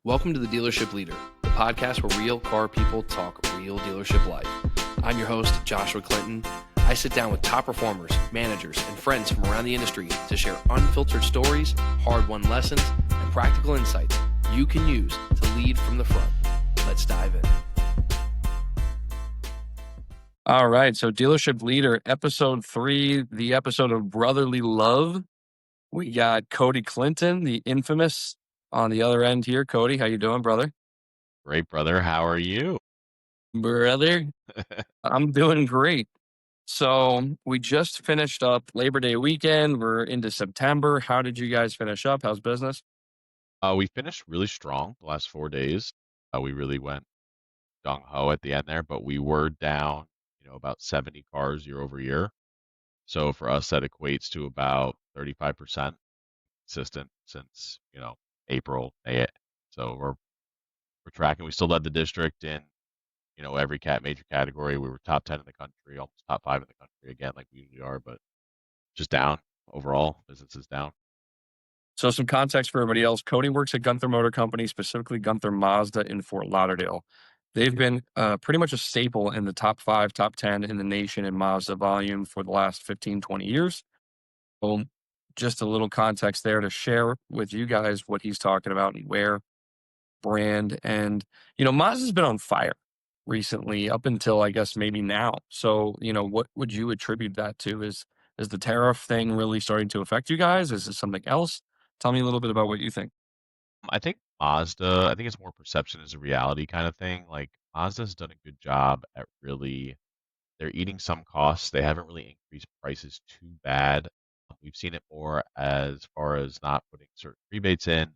Welcome to The Dealership Leader, the podcast where real car people talk real dealership life. I'm your host, Joshua Clinton. I sit down with top performers, managers, and friends from around the industry to share unfiltered stories, hard-won lessons, and practical insights you can use to lead from the front. Let's dive in. All right, so Dealership Leader, episode 3, the episode of Brotherly Love. We got Cody Clinton, the infamous, on the other end here. Cody, how you doing, brother? Great, brother. How are you? Brother, I'm doing great. So we just finished up Labor Day weekend. We're into September. How did you guys finish up? How's business? We finished really strong the last 4 days. We really went gung ho at the end there, but we were down, about 70 cars year over year. So for us, that equates to about 35% consistent since, April, May. So we're tracking. We still led the district in, every major category. We were top 10 in the country, almost top 5 in the country again, like we usually are, but just down overall. Business is down. So some context for everybody else. Cody works at Gunther Motor Company, specifically Gunther Mazda in Fort Lauderdale. They've been pretty much a staple in the top 5, top 10 in the nation in Mazda volume for the last 15, 20 years. So just a little context there to share with you guys what he's talking about and where brand. And, Mazda's been on fire recently up until I guess maybe now. So, what would you attribute that to? Is the tariff thing really starting to affect you guys? Is it something else? Tell me a little bit about what you think. I think I think it's more perception is a reality kind of thing. Like Mazda's done a good job at really, they're eating some costs. They haven't really increased prices too bad. We've seen it more as far as not putting certain rebates in.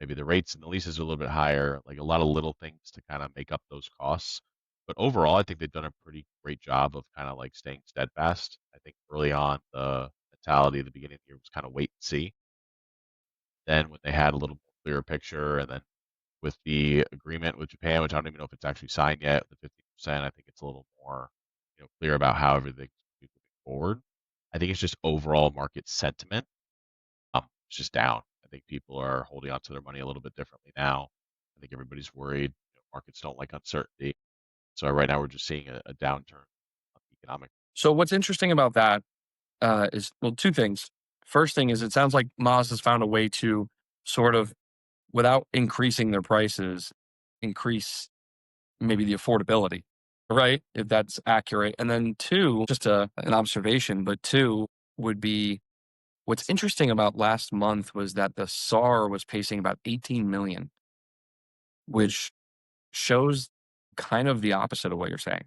Maybe the rates and the leases are a little bit higher, like a lot of little things to kind of make up those costs. But overall, I think they've done a pretty great job of kind of like staying steadfast. I think early on, the mentality at the beginning of the year was kind of wait and see. Then when they had a little more clearer picture, and then with the agreement with Japan, which I don't even know if it's actually signed yet, the 50%, I think it's a little more, clear about how everything's moving forward. I think it's just overall market sentiment. It's just down. I think people are holding on to their money a little bit differently now. I think everybody's worried. Markets don't like uncertainty. So right now we're just seeing a downturn on the economic. So what's interesting about that is, well, two things. First thing is it sounds like Mazda's found a way to sort of, without increasing their prices, increase maybe the affordability, right? If that's accurate. And then two, just an observation, but two would be what's interesting about last month was that the SAR was pacing about 18 million, which shows kind of the opposite of what you're saying,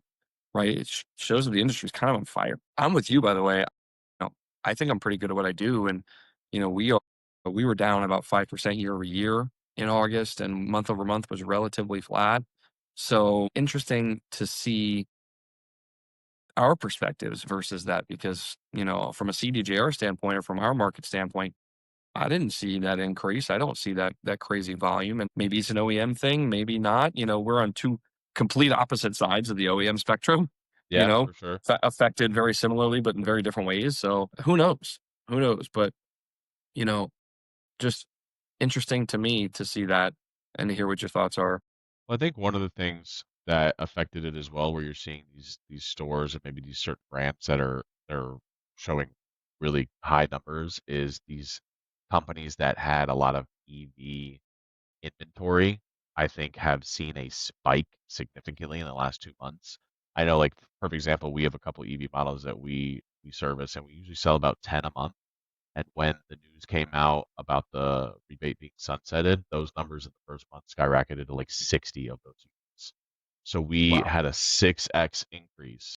right? It shows that the industry is kind of on fire. I'm with you, by the way. I think I'm pretty good at what I do. And, we were down about 5% year over year in August, and month over month was relatively flat. So interesting to see our perspectives versus that because, from a CDJR standpoint or from our market standpoint, I didn't see that increase. I don't see that crazy volume. And maybe it's an OEM thing, maybe not. We're on two complete opposite sides of the OEM spectrum, you Yeah, know, for sure. affected very similarly, but in very different ways. So who knows? Who knows? But, you know, just interesting to me to see that and to hear what your thoughts are. Well, I think one of the things that affected it as well, where you're seeing these stores and maybe these certain brands that are showing really high numbers, is these companies that had a lot of EV inventory, I think have seen a spike significantly in the last 2 months. I know, like, perfect example, we have a couple EV models that we service, and we usually sell about 10 a month. And when the news came out about the rebate being sunsetted, those numbers in the first month skyrocketed to like 60 of those units. So we Wow. had a 6x increase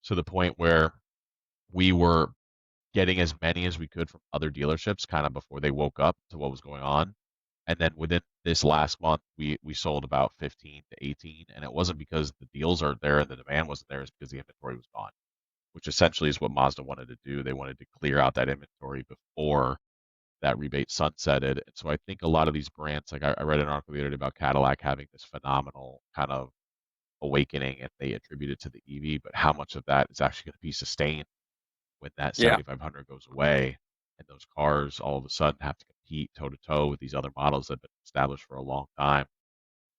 to the point where we were getting as many as we could from other dealerships kind of before they woke up to what was going on. And then within this last month, we sold about 15 to 18. And it wasn't because the deals aren't there and the demand wasn't there, it's because the inventory was gone, which essentially is what Mazda wanted to do. They wanted to clear out that inventory before that rebate sunsetted. And so I think a lot of these brands, like I read an article the other day about Cadillac having this phenomenal kind of awakening, and they attribute it to the EV, but how much of that is actually going to be sustained when that Yeah. 7500 goes away and those cars all of a sudden have to compete toe to toe with these other models that have been established for a long time.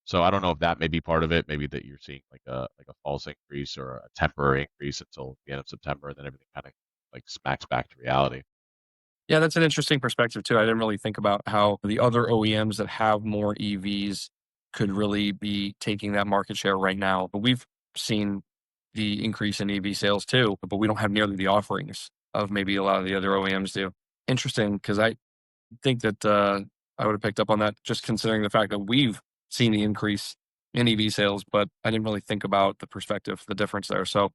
So I don't know if that may be part of it. Maybe that you're seeing like a false increase or a temporary increase until the end of September, and then everything kind of like smacks back to reality. Yeah, that's an interesting perspective too. I didn't really think about how the other OEMs that have more EVs could really be taking that market share right now. But we've seen the increase in EV sales too, but we don't have nearly the offerings of maybe a lot of the other OEMs do. Interesting, because I think that I would have picked up on that just considering the fact that we've seen the increase in EV sales, but I didn't really think about the perspective, the difference there. So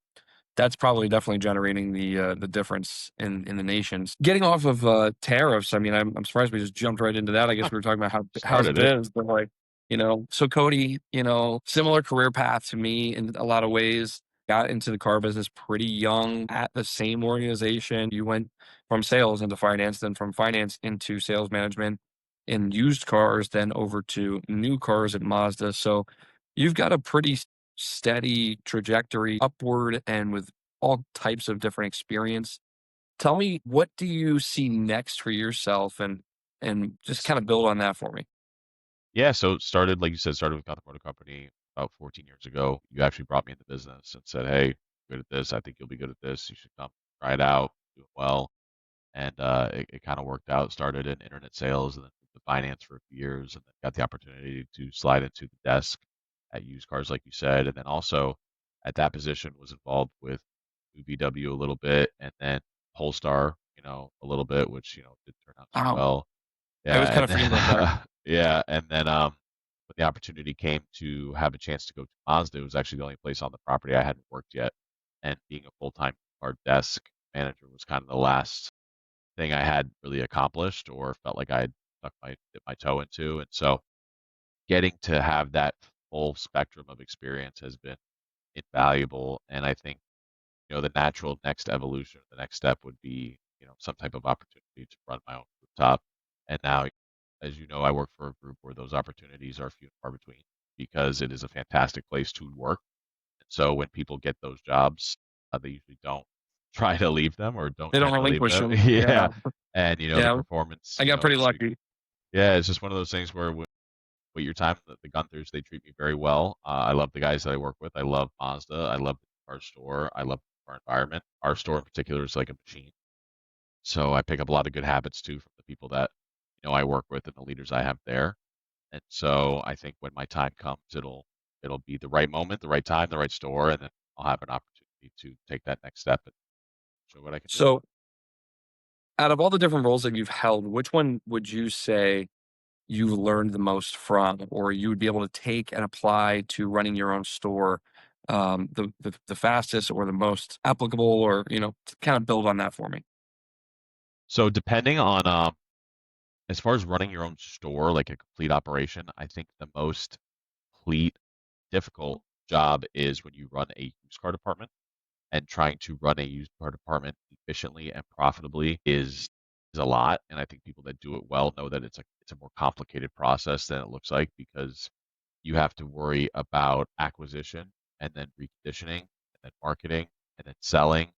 that's probably definitely generating the difference in the nations. Getting off of tariffs, I mean, I'm surprised we just jumped right into that. I guess we were talking about how's Started it. biz, but like, so Cody, similar career path to me in a lot of ways. Got into the car business pretty young at the same organization. You went from sales into finance, then from finance into sales management in used cars, then over to new cars at Mazda. So you've got a pretty steady trajectory upward and with all types of different experience. Tell me, what do you see next for yourself and just kind of build on that for me. Yeah, so started, like you said, started with Automotive company about 14 years ago. You actually brought me into business and said, "Hey, good at this. I think you'll be good at this. You should come try it out, do it well." And it kind of worked out. Started in internet sales and then moved to finance for a few years, and then got the opportunity to slide into the desk at used cars, like you said, and then also at that position was involved with VW a little bit, and then Polestar, a little bit, which did turn out too Wow. well. I was Yeah, kind and of forgetting about that. then yeah, and then when the opportunity came to have a chance to go to Mazda, it was actually the only place on the property I hadn't worked yet, and being a full-time car desk manager was kind of the last thing I had really accomplished or felt like I had dipped my toe into. And so getting to have that full spectrum of experience has been invaluable. And I think, the natural next evolution, the next step would be, some type of opportunity to run my own rooftop. And now, as you know, I work for a group where those opportunities are few and far between because it is a fantastic place to work. And so when people get those jobs, they usually don't try to leave them or don't They don't tend to leave relinquish them. them. Yeah. Yeah. And, the Yeah. performance, I got pretty is lucky. yeah, it's just one of those things where with your time, the Gunthers, they treat me very well. I love the guys that I work with. I love Mazda. I love our store. I love our environment. Our store in particular is like a machine. So I pick up a lot of good habits too from the people that, I work with and the leaders I have there. And so I think when my time comes, it'll be the right moment, the right time, the right store, and then I'll have an opportunity to take that next step and show what I can do. So out of all the different roles that you've held, which one would you say you've learned the most from, or you would be able to take and apply to running your own store, the fastest or the most applicable, or to kind of build on that for me. So depending on as far as running your own store, like a complete operation, I think the most complete difficult job is when you run a used car department, and trying to run a used car department efficiently and profitably is a lot. And I think people that do it well know that it's a more complicated process than it looks like because you have to worry about acquisition and then reconditioning and then marketing and then selling,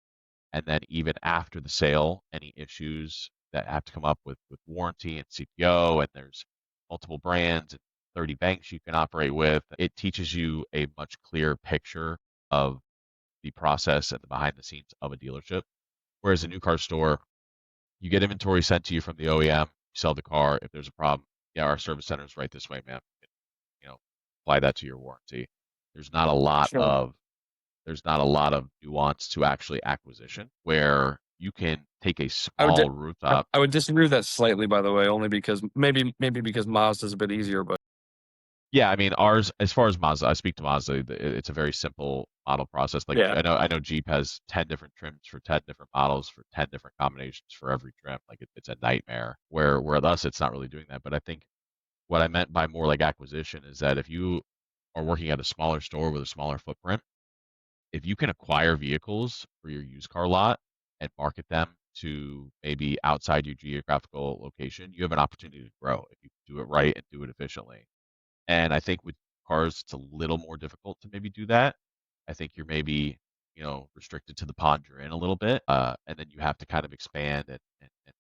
and then even after the sale, any issues that have to come up with warranty and CPO, and there's multiple brands and 30 banks you can operate with. It teaches you a much clearer picture of the process and the behind the scenes of a dealership. Whereas a new car store, you get inventory sent to you from the OEM, you sell the car. If there's a problem, yeah, our service center is right this way, man. You know, apply that to your warranty. There's not a lot Sure. of there's not a lot of nuance to actually acquisition where you can take a I would di- small rooftop. I would disagree with that slightly, by the way, only because maybe because Mazda's a bit easier, but Yeah, I mean ours as far as Mazda, I speak to Mazda. It's a very simple model process. Like yeah, I know Jeep has 10 different trims for 10 different models for 10 different combinations for every trim. Like it's a nightmare. Where with us, it's not really doing that. But I think what I meant by more like acquisition is that if you are working at a smaller store with a smaller footprint, if you can acquire vehicles for your used car lot and market them to maybe outside your geographical location, you have an opportunity to grow if you do it right and do it efficiently. And I think with cars, it's a little more difficult to maybe do that. I think you're maybe, restricted to the pond you're in a little bit, and then you have to kind of expand and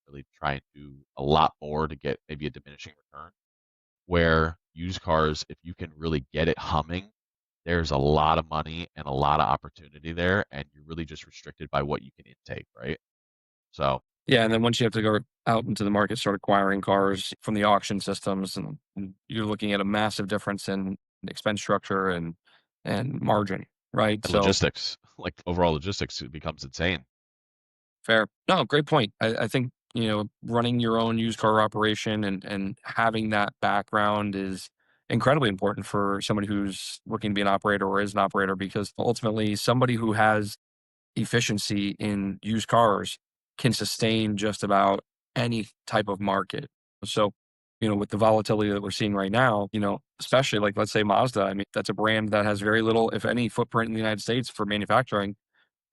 really try and do a lot more to get maybe a diminishing return. Where used cars, if you can really get it humming, there's a lot of money and a lot of opportunity there, and you're really just restricted by what you can intake, right? So Yeah, and then once you have to go out into the market, start acquiring cars from the auction systems, and you're looking at a massive difference in expense structure and margin, right? and So logistics, like overall logistics, it becomes insane. fair. No, great point. I think, running your own used car operation and having that background is incredibly important for somebody who's looking to be an operator or is an operator, because ultimately somebody who has efficiency in used cars can sustain just about any type of market. So, with the volatility that we're seeing right now, especially like, let's say Mazda, I mean, that's a brand that has very little, if any, footprint in the United States for manufacturing.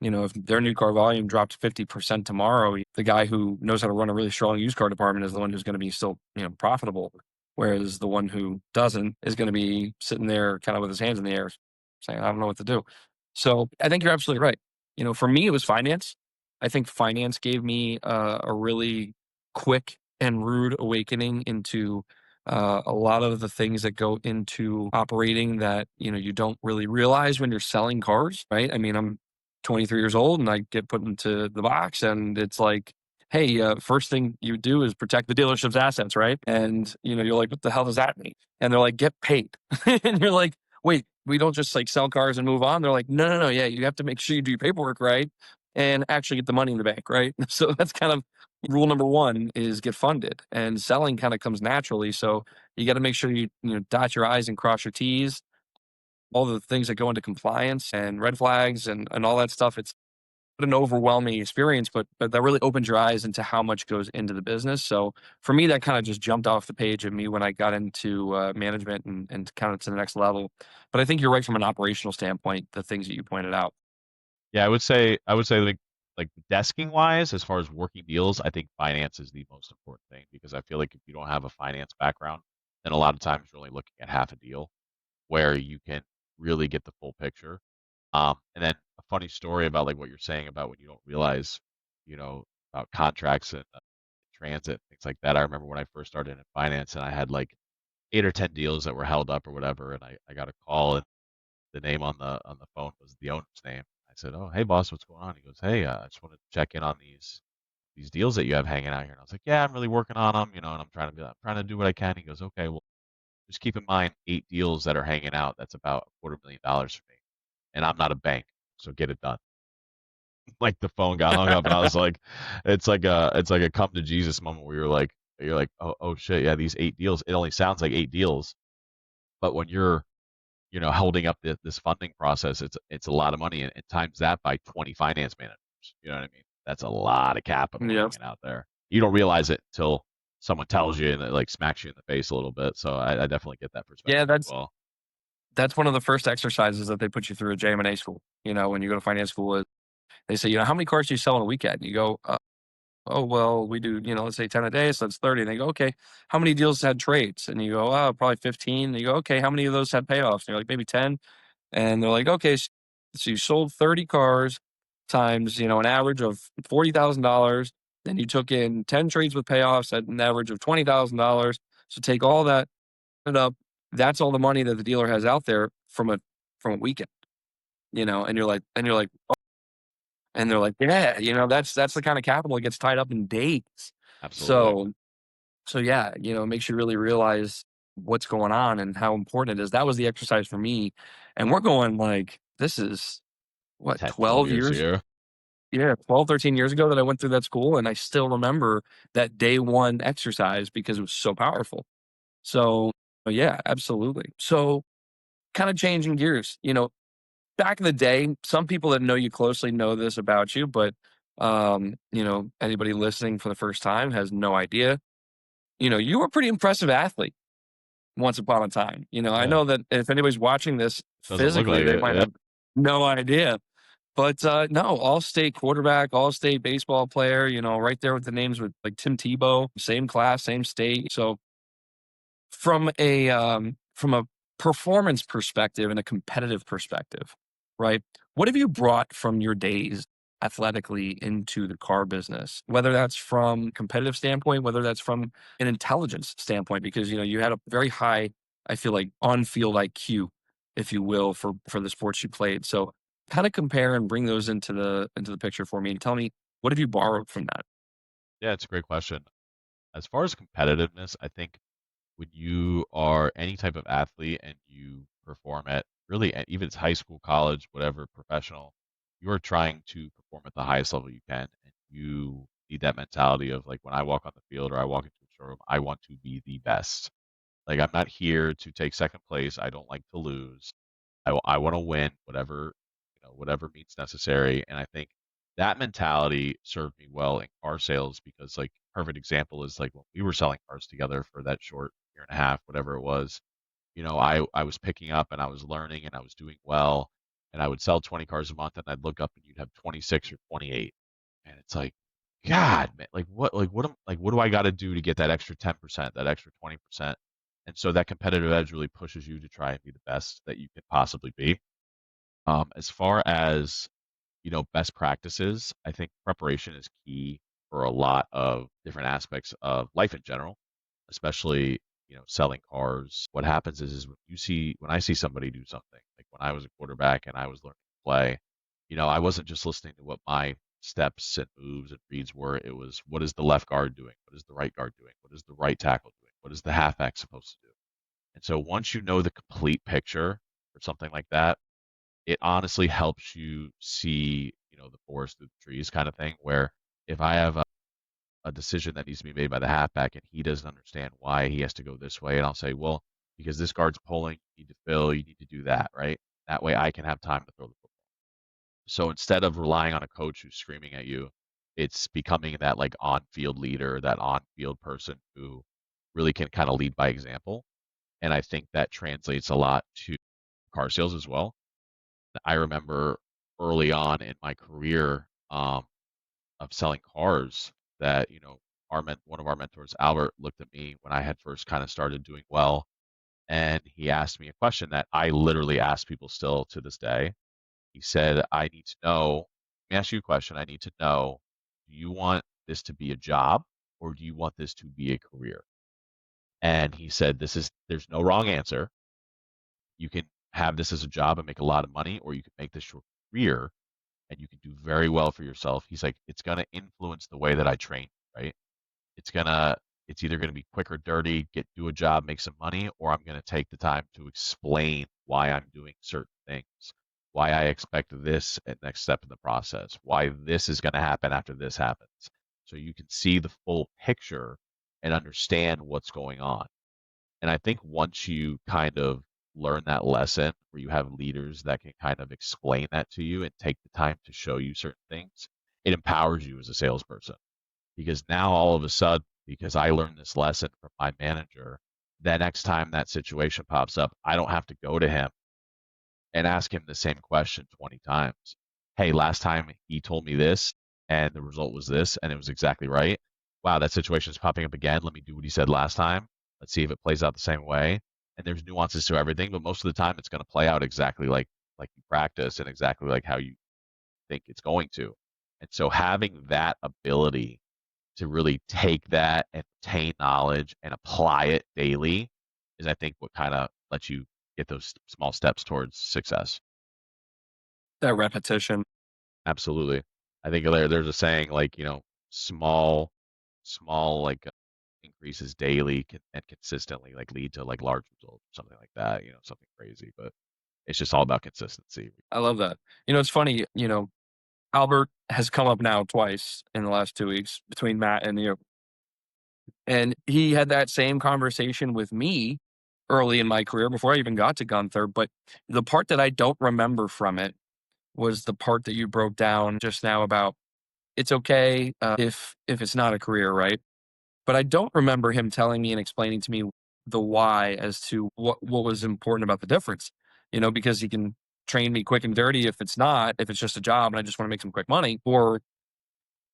If their new car volume drops 50% tomorrow, the guy who knows how to run a really strong used car department is the one who's going to be still, profitable. Whereas the one who doesn't is going to be sitting there kind of with his hands in the air saying, I don't know what to do. So I think you're absolutely right. For me, it was finance. I think finance gave me a really quick and rude awakening into a lot of the things that go into operating that, you don't really realize when you're selling cars, right? I mean, I'm 23 years old and I get put into the box and it's like, hey, first thing you do is protect the dealership's assets, right? And you're like, what the hell does that mean? And they're like, get paid. And you're like, wait, we don't just like sell cars and move on. They're like, no, no, no, yeah, you have to make sure you do your paperwork right and actually get the money in the bank, right? So that's kind of rule number one, is get funded, and selling kind of comes naturally. So you got to make sure you dot your I's and cross your T's, all the things that go into compliance and red flags and all that stuff. It's an overwhelming experience, but that really opens your eyes into how much goes into the business. So for me, that kind of just jumped off the page of me when I got into management and kind of to the next level. But I think you're right from an operational standpoint, the things that you pointed out. Yeah, I would say like desking wise, as far as working deals, I think finance is the most important thing because I feel like if you don't have a finance background, then a lot of times you're only looking at half a deal where you can really get the full picture. And then a funny story about like what you're saying about when you don't realize, about contracts and transit, things like that. I remember when I first started in finance and I had like 8 or 10 deals that were held up or whatever, and I got a call and the name on the phone was the owner's name. I said, "Oh, hey boss, what's going on?" He goes, "Hey, I just wanted to check in on these deals that you have hanging out here." And I was like, "Yeah, I'm really working on them, and I'm trying to do what I can." He goes, "Okay, well, just keep in mind 8 deals that are hanging out. That's about $250,000 for me, and I'm not a bank, so get it done." Like the phone got hung up, and I was like, it's like a come to Jesus moment where you're like, oh shit, yeah, these 8 deals. It only sounds like 8 deals, but when you're holding up this funding process, it's a lot of money, and times that by 20 finance managers. You know what I mean? That's a lot of capital Yeah. hanging out there. You don't realize it until someone tells you and it like smacks you in the face a little bit. So I definitely get that Yeah, perspective as well. that's one of the first exercises that they put you through at JM&A school. When you go to finance school, they say, how many cars do you sell in a weekend? And you go, oh, well, we do, let's say 10 a day, so that's 30. And they go, okay, how many deals had trades? And you go, oh, probably 15. And you go, okay, how many of those had payoffs? And you're like, maybe 10. And they're like, okay, so you sold 30 cars times, an average of $40,000. Then you took in 10 trades with payoffs at an average of $20,000. So take all that up. That's all the money that the dealer has out there from a weekend, and you're like, and they're like, yeah, that's the kind of capital that gets tied up in days. Absolutely. So yeah, it makes you really realize what's going on and how important it is. That was the exercise for me. And we're going like, this is what, 10, 12 12 years years? ago. Yeah, 12, 13 years ago that I went through that school. And I still remember that day one exercise because it was so powerful. So yeah, absolutely. So kind of changing gears, back in the day, some people that know you closely know this about you, but anybody listening for the first time has no idea. You were a pretty impressive athlete once upon a time. I Yeah. know that if anybody's watching this Doesn't look physically, like they it. might Yeah. have no idea. But no, all-state quarterback, all-state baseball player, right there with the names with like Tim Tebow, same class, same state. So from a performance perspective and a competitive perspective, right? What have you brought from your days athletically into the car business? Whether that's from competitive standpoint, whether that's from an intelligence standpoint, because you had a very high, I feel like, on-field IQ, if you will, for the sports you played. So kind of compare and bring those into the picture for me and tell me what have you borrowed from that? Yeah, it's a great question. As far as competitiveness, I think when you are any type of athlete and you perform at really even it's high school, college, whatever, professional, you are trying to perform at the highest level you can, and you need that mentality of like when I walk on the field or I walk into a showroom, I want to be the best. Like I'm not here to take second place. I don't like to lose. I want to win, whatever means necessary. And I think that mentality served me well in car sales because, like, perfect example is like when we were selling cars together for that short year and a half, whatever it was. I was picking up and I was learning and I was doing well, and I would sell 20 cars a month, and I'd look up and you'd have 26 or 28, and it's like, God, man, what do I got to do to get that extra 10%, that extra 20%? And so that competitive edge really pushes you to try and be the best that you can possibly be. As far as best practices, I think preparation is key for a lot of different aspects of life in general, especially, selling cars. What happens is when I see somebody do something, like when I was a quarterback and I was learning to play, I wasn't just listening to what my steps and moves and reads were. It was what is the left guard doing? What is the right guard doing? What is the right tackle doing? What is the halfback supposed to do? And so once you know the complete picture for something like that, it honestly helps you see, the forest through the trees kind of thing, where if I have a decision that needs to be made by the halfback and he doesn't understand why he has to go this way, and I'll say, well, because this guard's pulling, you need to fill, you need to do that, right? That way I can have time to throw the football. So instead of relying on a coach who's screaming at you, it's becoming that like on-field leader, that on-field person who really can kind of lead by example. And I think that translates a lot to car sales as well. I remember early on in my career of selling cars that, one of our mentors, Albert, looked at me when I had first kind of started doing well. And he asked me a question that I literally ask people still to this day. He said, I need to know, let me ask you a question. I need to know, do you want this to be a job or do you want this to be a career? And he said, there's no wrong answer. You can have this as a job and make a lot of money, or you can make this your career and you can do very well for yourself. He's like, it's going to influence the way that I train, right? It's going to, it's either going to be quick or dirty, do a job, make some money, or I'm going to take the time to explain why I'm doing certain things, why I expect this at next step in the process, why this is going to happen after this happens. So you can see the full picture and understand what's going on. And I think once you kind of learn that lesson where you have leaders that can kind of explain that to you and take the time to show you certain things, it empowers you as a salesperson. Because now all of a sudden, because I learned this lesson from my manager, the next time that situation pops up, I don't have to go to him and ask him the same question 20 times. Hey, last time he told me this and the result was this and it was exactly right. Wow, that situation is popping up again. Let me do what he said last time. Let's see if it plays out the same way. And there's nuances to everything, but most of the time it's going to play out exactly like you practice and exactly like how you think it's going to. And so having that ability to really take that and obtain knowledge and apply it daily is, I think, what kind of lets you get those small steps towards success. That repetition. Absolutely. I think there's a saying like, small like increases daily and consistently like lead to like large results, something like that, something crazy, but it's just all about consistency. I love that. It's funny, Albert has come up now twice in the last 2 weeks between Matt and you. And he had that same conversation with me early in my career before I even got to Gunther. But the part that I don't remember from it was the part that you broke down just now about it's okay if it's not a career, right? But I don't remember him telling me and explaining to me the why as to what was important about the difference. Because he can train me quick and dirty if it's just a job and I just want to make some quick money, or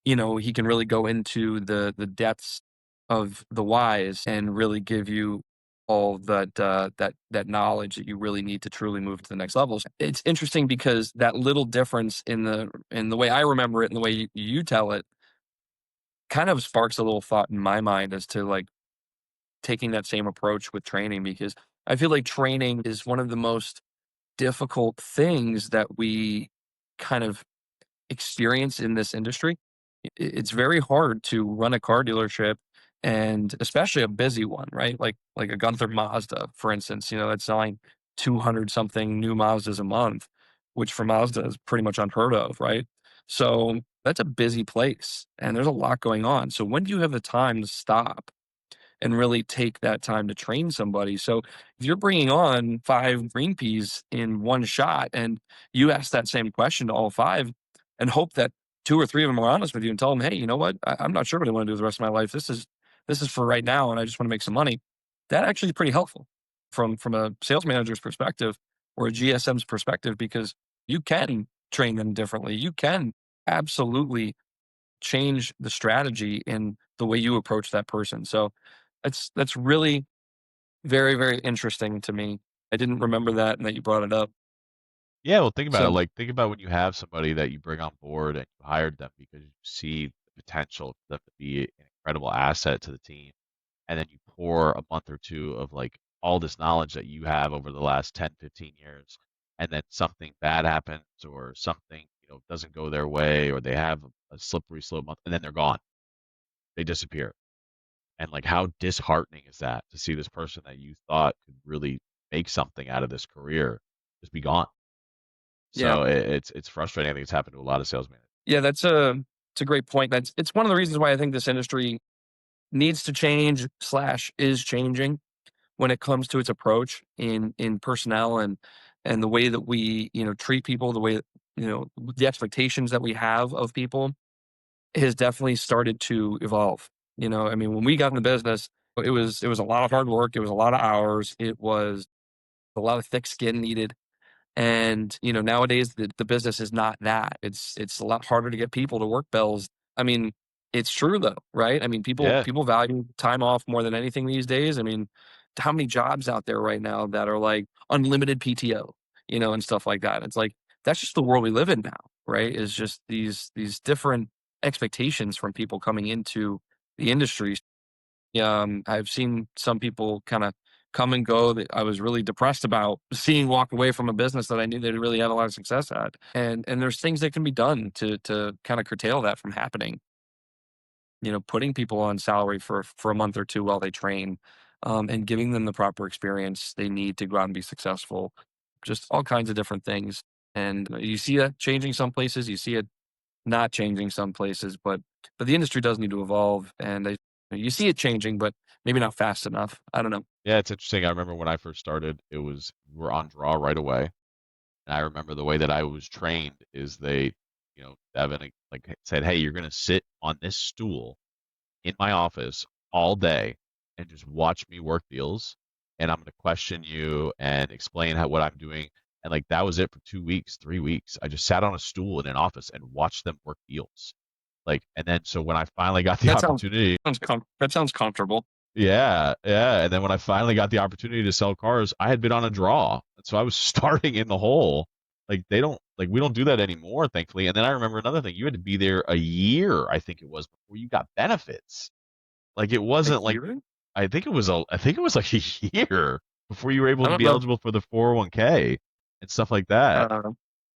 he can really go into the depths of the whys and really give you all that knowledge that you really need to truly move to the next levels. It's interesting because that little difference in the way I remember it and the way you tell it kind of sparks a little thought in my mind as to like taking that same approach with training because I feel like training is one of the most difficult things that we kind of experience in this industry. It's very hard to run a car dealership and especially a busy one, right? Like a Gunther Mazda, for instance, that's selling 200 something new Mazdas a month, which for Mazda is pretty much unheard of, right? So that's a busy place and there's a lot going on. So when do you have the time to stop and really take that time to train somebody. So if you're bringing on 5 green peas in one shot and you ask that same question to all 5 and hope that 2 or 3 of them are honest with you and tell them, hey, you know what? I'm not sure what I want to do the rest of my life. This is for right now, and I just want to make some money. That actually is pretty helpful from a sales manager's perspective or a GSM's perspective because you can train them differently. You can absolutely change the strategy in the way you approach that person. So that's really very, very interesting to me. I didn't remember that and that you brought it up. Yeah, well, think about it. So Like, think about when you have somebody that you bring on board and you hired them because you see the potential for them to be an incredible asset to the team, and then you pour a month or two of like all this knowledge that you have over the last 10, 15 years, and then something bad happens or something, doesn't go their way, or they have a slippery slope month, and then they're gone. They disappear. And like, how disheartening is that to see this person that you thought could really make something out of this career just be gone? yeah. So it's frustrating. I think it's happened to a lot of salesmen. Yeah, it's a great point. It's one of the reasons why I think this industry needs to change slash is changing when it comes to its approach in personnel and the way that we, treat people, the way that, the expectations that we have of people has definitely started to evolve. I mean, when we got in the business, it was a lot of hard work, it was a lot of hours, it was a lot of thick skin needed. And, nowadays the business is not that. It's a lot harder to get people to work bells. I mean, it's true though, right? I mean, people Yeah, people value time off more than anything these days. I mean, how many jobs out there right now that are like unlimited PTO, and stuff like that. It's like that's just the world we live in now, right? Is just these different expectations from people coming into the industry. I've seen some people kinda come and go that I was really depressed about seeing walk away from a business that I knew they really had a lot of success at, and there's things that can be done to kinda curtail that from happening. Putting people on salary for a month or 2 while they train, and giving them the proper experience they need to go out and be successful. Just all kinds of different things, and you see that changing some places, you see it not changing some places, but the industry does need to evolve, and you see it changing, but maybe not fast enough. I don't know. yeah, it's interesting. I remember when I first started, it was we're on draw right away. And I remember the way that I was trained is Devin like said, "Hey, you're gonna sit on this stool in my office all day and just watch me work deals, and I'm gonna question you and explain what I'm doing." And like that was it for 2 weeks, 3 weeks. I just sat on a stool in an office and watched them work deals. Like, and then so when I finally got the That sounds opportunity, that sounds comfortable. yeah, yeah. And then when I finally got the opportunity to sell cars, I had been on a draw. So I was starting in the hole. Like we don't do that anymore, thankfully. And then I remember another thing. You had to be there a year, I think it was, before you got benefits. Like it A wasn't like year? I think it was like a year before you were able I to don't be know. eligible for the 401k and stuff like that. Uh,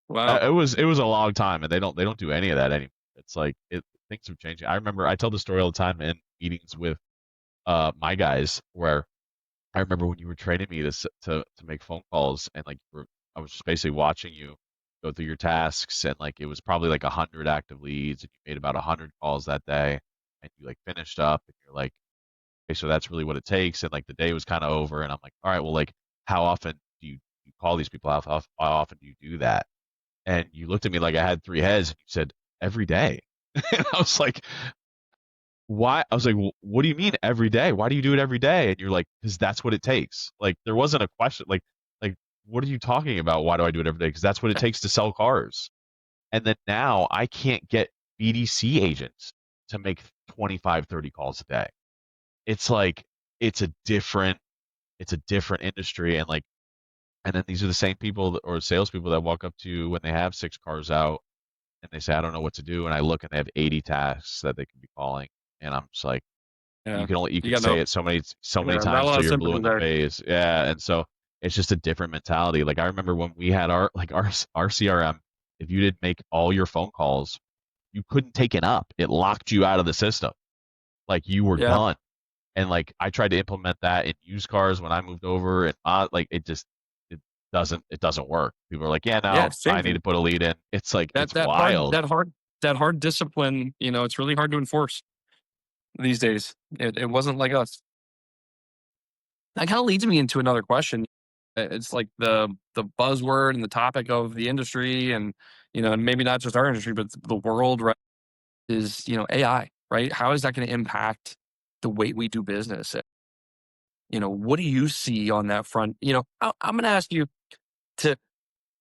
wow. It was a long time, and they don't do any of that anymore. It's like things are changing. I remember I tell the story all the time in meetings with my guys where I remember when you were training me to make phone calls and like I was just basically watching you go through your tasks and like it was probably like 100 active leads and you made about 100 calls that day and you like finished up and you're like, okay, so that's really what it takes, and like the day was kind of over and I'm like, all right, well, like how often do you call these people? How often do you do that? And you looked at me like I had 3 heads and you said every day. And I was like, why? I was like, well, what do you mean every day? Why do you do it every day? And you're like, because that's what it takes. Like there wasn't a question. Like what are you talking about? Why do I do it every day? Because that's what it takes to sell cars. And then now I can't get BDC agents to make 25, 30 calls a day. It's like it's a different it's a different industry, and then these are the same people or salespeople that walk up to you when they have 6 cars out and they say, I don't know what to do. And I look and they have 80 tasks that they can be calling. And I'm just like, Yeah. you You can got say it so many yeah, not a times lot till of you're blue sympathy in the there. face. Yeah. And so it's just a different mentality. Like I remember when we had our CRM, if you didn't make all your phone calls, you couldn't take it up. It locked you out of the system. Like you were Yeah. done. And like I tried to implement that in used cars when I moved over, and like it it doesn't work. People are like, yeah, Yeah, no, same I need thing. to put a lead in. It's like That it's wild. that hard discipline, it's really hard to enforce these days. It wasn't like us. That kind of leads me into another question. It's like the buzzword and the topic of the industry, and and maybe not just our industry, but the world, right? Is AI, right? How is that going to impact the way we do business? What do you see on that front? I'm going to ask you to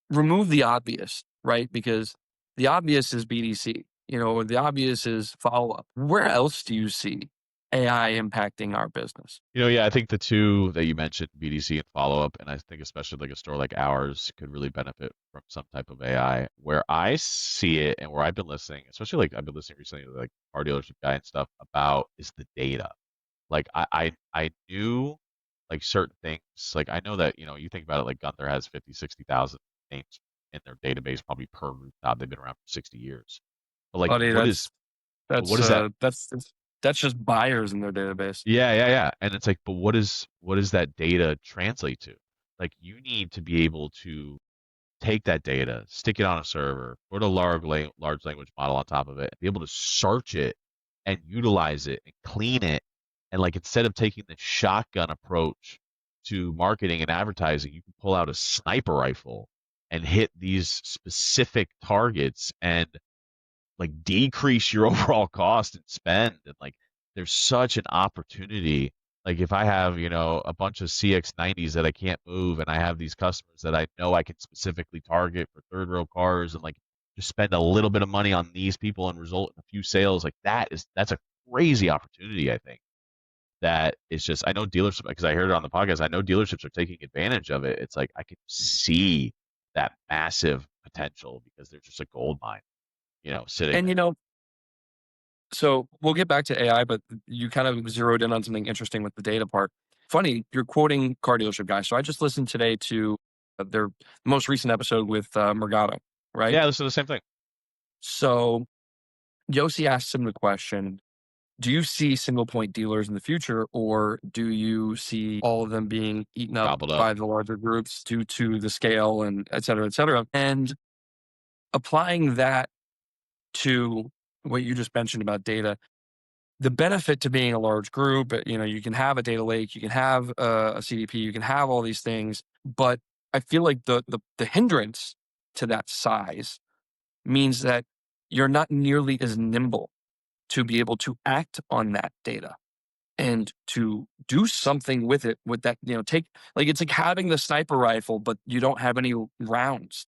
remove the obvious, right? Because the obvious is BDC, or the obvious is follow up. Where else do you see AI impacting our business? Yeah, I think the two that you mentioned, BDC and follow up, and I think especially like a store like ours could really benefit from some type of AI. Where I see it and where I've been listening, especially like I've been listening recently to like car dealership guy and stuff about is the data. Like I knew like certain things. Like I know that, you think about it like Gunther has 50, 60,000 names in their database probably per rooftop. They've been around for 60 years. But like Buddy, what is that? that's just buyers in their database. Yeah, yeah, yeah. And it's like, but what does that data translate to? Like you need to be able to take that data, stick it on a server, put a large language model on top of it, and be able to search it and utilize it and clean it. And like instead of taking the shotgun approach to marketing and advertising, you can pull out a sniper rifle and hit these specific targets and like decrease your overall cost and spend. And like there's such an opportunity. Like if I have, a bunch of CX90s that I can't move and I have these customers that I know I can specifically target for third row cars and like just spend a little bit of money on these people and result in a few sales, like that's a crazy opportunity, I think. That is just I know dealerships because I heard it on the podcast. I know dealerships are taking advantage of it. It's like I can see that massive potential because there's just a gold mine, sitting And there. so we'll get back to AI, but you kind of zeroed in on something interesting with the data part. Funny, you're quoting car dealership guys. So I just listened today to their most recent episode with Morgado, right? Yeah, this is the same thing. So Yossi asked him the question: do you see single point dealers in the future, or do you see all of them being eaten up Gobbled up. by the larger groups due to the scale and et cetera, et cetera? And applying that to what you just mentioned about data, the benefit to being a large group, you can have a data lake, you can have a CDP, you can have all these things, but I feel like the hindrance to that size means that you're not nearly as nimble to be able to act on that data and to do something with it with that, take like it's like having the sniper rifle, but you don't have any rounds,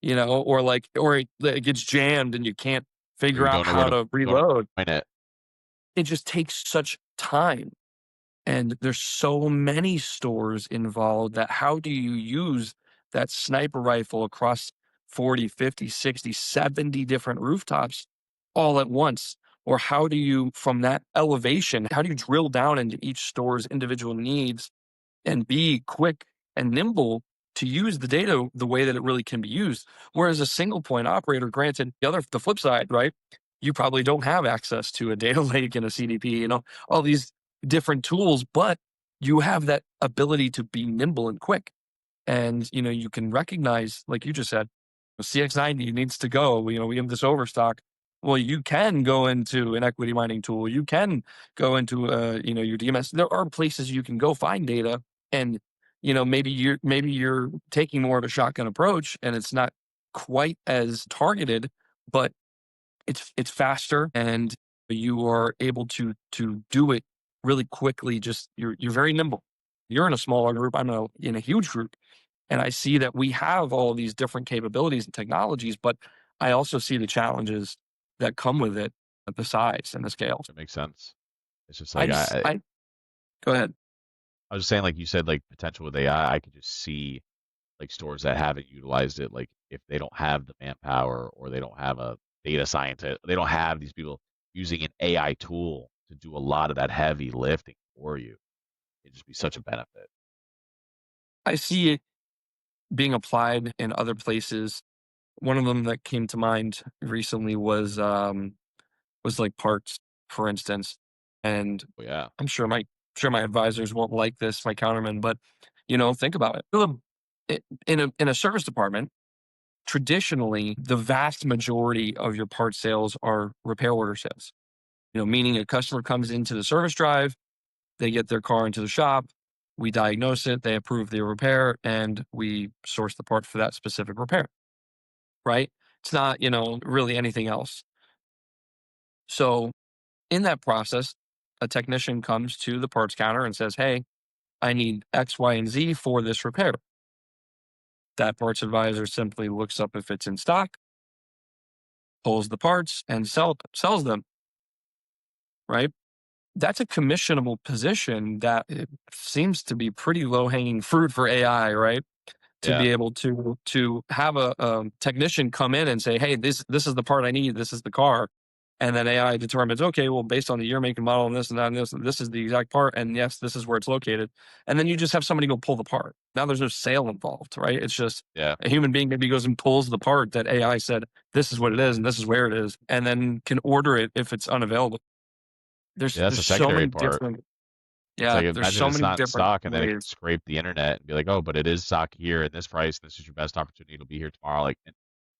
or it gets jammed and you can't Or figure you out don't know where how to to don't know where reload. to point it. It just takes such time. And there's so many stores involved that how do you use that sniper rifle across 40, 50, 60, 70 different rooftops all at once? Or how do you, from that elevation, how do you drill down into each store's individual needs and be quick and nimble to use the data the way that it really can be used? Whereas a single point operator, granted, the flip side, right? You probably don't have access to a data lake and a CDP, all these different tools, but you have that ability to be nimble and quick. And, you can recognize, like you just said, CX90 needs to go. We have this overstock. Well, you can go into an equity mining tool. You can go into, your DMS. There are places you can go find data, and maybe you're taking more of a shotgun approach, and it's not quite as targeted, but it's faster, and you are able to do it really quickly. Just you're very nimble. You're in a smaller group. I'm in a huge group, and I see that we have all these different capabilities and technologies, but I also see the challenges that come with it, the size and the scale. It makes sense. It's just I like just I go ahead. I was just saying, like you said, like potential with AI, I could just see like stores that haven't utilized it, like if they don't have the manpower or they don't have a data scientist, they don't have these people using an AI tool to do a lot of that heavy lifting for you. It'd just be such a benefit. I see it being applied in other places. One of them that came to mind recently was like parts, for instance. And Oh yeah, I'm sure my advisors won't like this, my counterman, but think about it. In a service department, traditionally, the vast majority of your part sales are repair order sales. Meaning a customer comes into the service drive, they get their car into the shop, we diagnose it, they approve the repair, and we source the part for that specific repair, right? It's not, really anything else. So in that process, a technician comes to the parts counter and says, "Hey, I need X, Y, and Z for this repair." That parts advisor simply looks up if it's in stock, pulls the parts, and sells them, right? That's a commissionable position that it seems to be pretty low hanging fruit for AI, right? To yeah, be able to have a technician come in and say, "Hey, this is the part I need. This is the car," and then AI determines, okay, well, based on the year, make, and model, and this and that, and this is the exact part, and yes, this is where it's located, and then you just have somebody go pull the part. Now there's no sale involved, right? It's just yeah, a human being maybe goes and pulls the part that AI said this is what it is and this is where it is, and then can order it if it's unavailable. yeah. That's There's the so secondary many part. different It's yeah, like there's imagine so it's many not in different stock and then it can ways. scrape the internet and be like, oh, but it is stock here at this price. And this is your best opportunity. It'll be here tomorrow. Like,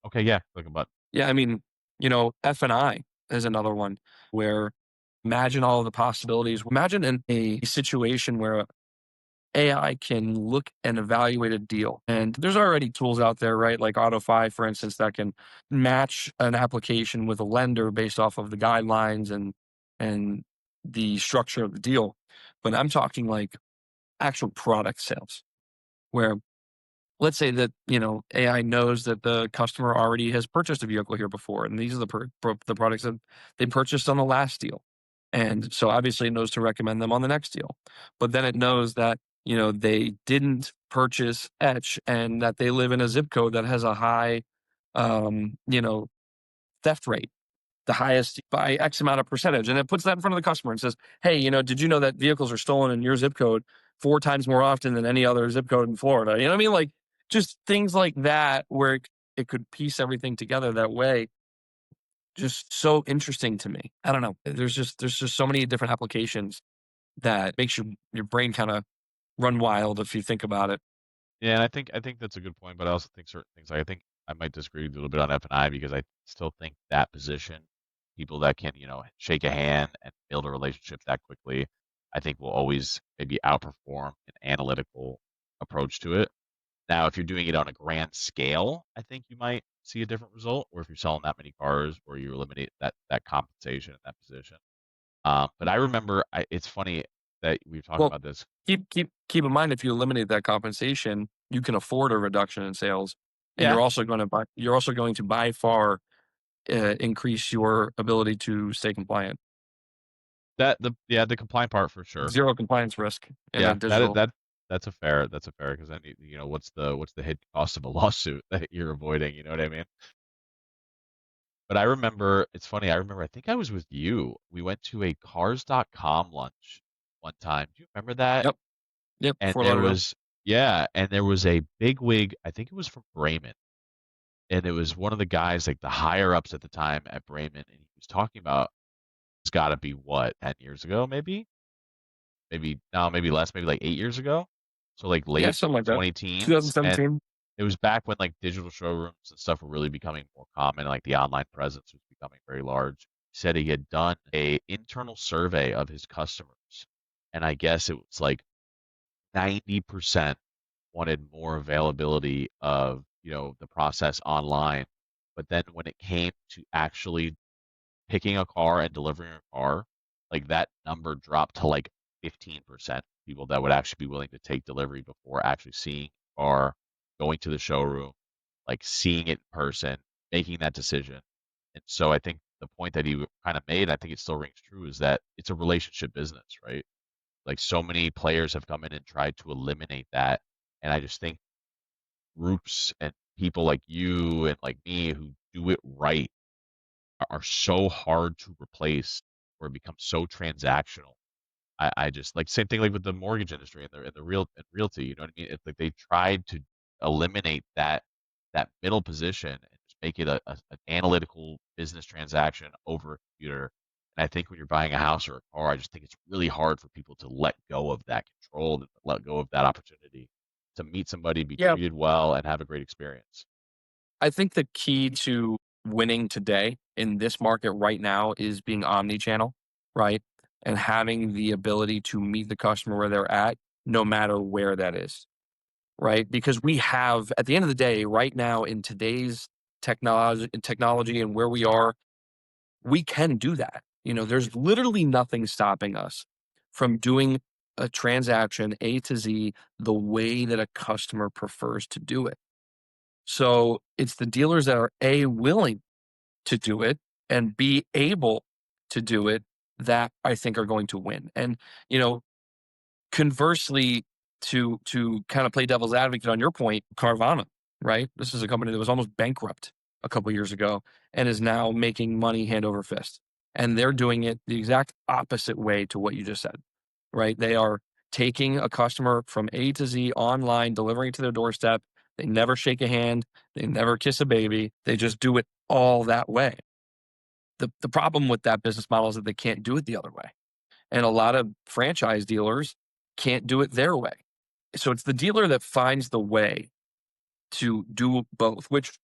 okay, yeah, click a button. Yeah, I mean, F&I is another one where imagine all of the possibilities. Imagine in a situation where AI can look and evaluate a deal. And there's already tools out there, right? Like AutoFi, for instance, that can match an application with a lender based off of the guidelines and the structure of the deal. But I'm talking like actual product sales, where let's say that AI knows that the customer already has purchased a vehicle here before, and these are the products that they purchased on the last deal, and so obviously it knows to recommend them on the next deal. But then it knows that they didn't purchase Etch, and that they live in a zip code that has a high, um, you know, theft rate, the highest by X amount of percentage. And it puts that in front of the customer and says, "Hey, did you know that vehicles are stolen in your zip code 4 times more often than any other zip code in Florida?" You know what I mean? Like just things like that where it could piece everything together that way. Just so interesting to me. I don't know. There's just so many different applications that makes your brain kind of run wild if you think about it. Yeah, and I think that's a good point, but I also think certain things like I think I might disagree with you a little bit on F&I because I still think that position, people that can, shake a hand and build a relationship that quickly, I think will always maybe outperform an analytical approach to it. Now, if you're doing it on a grand scale, I think you might see a different result, or if you're selling that many cars where you eliminate that compensation in that position. But I remember, it's funny that we've talked Well, about this. keep in mind if you eliminate that compensation, you can afford a reduction in sales, and Yeah, you're also going to by far increase your ability to stay compliant. the compliant part for sure. Zero compliance risk in a Yeah, that is, digital. that's a fair because then what's the hidden cost of a lawsuit that you're avoiding? You know what I mean? But I remember it's funny. I think I was with you. We went to a Cars.com lunch one time. Do you remember that? Yep, yep. And Fort there Lauderdale. was yeah, and there was a big wig. I think it was from Bremen, and it was one of the guys like the higher ups at the time at Bremen, and he was talking about it's got to be what 10 years ago, maybe no, maybe less, maybe like 8 years ago. So like Yeah, late something like that. 20 teens, and 2017. it was back when like digital showrooms and stuff were really becoming more common, like the online presence was becoming very large. He said he had done a internal survey of his customers, and I guess it was like 90% wanted more availability of, the process online. But then when it came to actually picking a car and delivering a car, like that number dropped to like 15% people that would actually be willing to take delivery before actually seeing a car, going to the showroom, like seeing it in person, making that decision. And so I think the point that he kind of made, I think it still rings true, is that it's a relationship business, right? Like, so many players have come in and tried to eliminate that, and I just think groups and people like you and like me who do it right are so hard to replace or become so transactional. I just like same thing like with the mortgage industry and the real and realty, you know what I mean? It's like they tried to eliminate that middle position and just make it an analytical business transaction over a computer. And I think when you're buying a house or a car, I just think it's really hard for people to let go of that control, to let go of that opportunity to meet somebody, be Yeah, treated well, and have a great experience. I think the key to winning today in this market right now is being omni-channel, right? And having the ability to meet the customer where they're at, no matter where that is, right? Because we have, at the end of the day, right now in today's technology and where we are, we can do that. There's literally nothing stopping us from doing a transaction A to Z the way that a customer prefers to do it. So it's the dealers that are A, willing to do it, and B, able to do it, that I think are going to win. And, you know, conversely, to kind of play devil's advocate on your point, Carvana, right? This is a company that was almost bankrupt a couple years ago and is now making money hand over fist. And they're doing it the exact opposite way to what you just said, right? They are taking a customer from A to Z online, delivering it to their doorstep. They never shake a hand, they never kiss a baby. They just do it all that way. The problem with that business model is that they can't do it the other way. And a lot of franchise dealers can't do it their way. So it's the dealer that finds the way to do both, which,